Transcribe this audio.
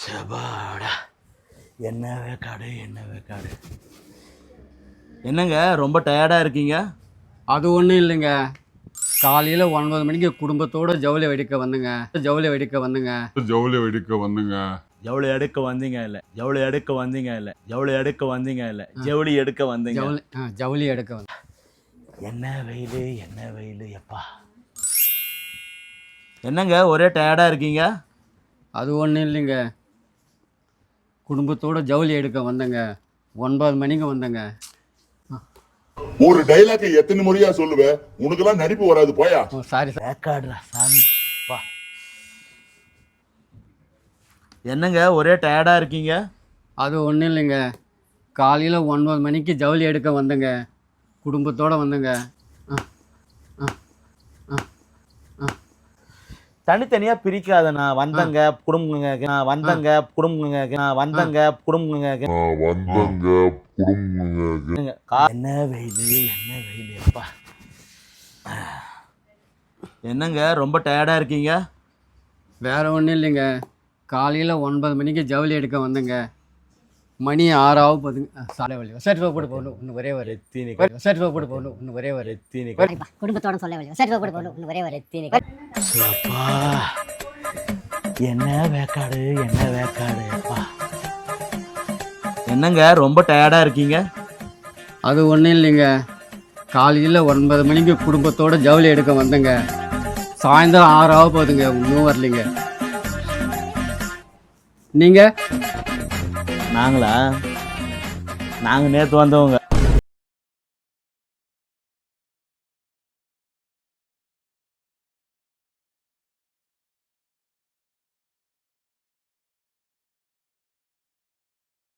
சபாடா, என்ன வேக்காடு என்ன வேக்காடு. என்னங்க ரொம்ப டயர்டாக இருக்கீங்க? அது ஒன்றும் இல்லைங்க. காலையில் 9 மணிக்கு குடும்பத்தோடு ஜவுளி வெடிக்க வந்துங்க. ஜவுளி எடுக்க வந்தீங்க இல்லை ஜவுளி எடுக்க வந்தீங்க இல்லை ஜவுளி எடுக்க வந்தீங்க. ஜவுளி எடுக்க வந்து. என்ன வெயில் எப்பா. என்னங்க ஒரே டயர்டாக இருக்கீங்க? அது ஒன்றும் இல்லைங்க. குடும்பத்தோடு ஜவுளி எடுக்க வந்தங்க. 9 மணிக்கு வந்தங்க. ஒரு டைலாக் எத்தனை முறையா சொல்லுவ? உனக்கெல்லாம் நடிப்பு வராது, போயா. Sorry sir. வேக்காடுறா சாமி பா. என்னங்க ஒரே டயர்டாக இருக்கீங்க? அது ஒன்றும் இல்லைங்க. காலையில் 9 மணிக்கு ஜவுளி எடுக்க வந்தங்க. குடும்பத்தோடு வந்தங்க. தனித்தனியா பிரிக்காத. நான் வந்தங்க குடும்பங்க, நான் வந்தங்க குடும்பங்க, நான் வந்தங்க குடும்பங்க. என்ன வெயில் எப்பா. என்னங்க ரொம்ப டயர்டா இருக்கீங்க? வேற ஒன்றும் இல்லைங்க. காலையில் 9 மணிக்கு ஜவுளி எடுக்க வந்தங்க. மணி 6 ஆக போகுதுங்க. சாலை வழி சரி போட்டு போகணும். இன்னும் ஒரே ஒரு சரி போட்டு போகணும். இன்னும் ஒரே ஒரு குடும்பத்தோட சொல்ல வழி சரி போட்டு போகணும். இன்னும் ஒரே ஒரு அப்பா. என்ன வேக்காடு அப்பா. என்னங்க ரொம்ப டயர்டா இருக்கீங்க? அது ஒன்றும் இல்லைங்க. காலையில் 9 மணிக்கு குடும்பத்தோட ஜவுளி எடுக்க வந்தங்க. சாயந்தரம் 6 ஆக போகுதுங்க. இன்னும் வரலைங்க. நீங்கள்? நாங்களா? நாங்கள் நேற்று வந்தவங்க.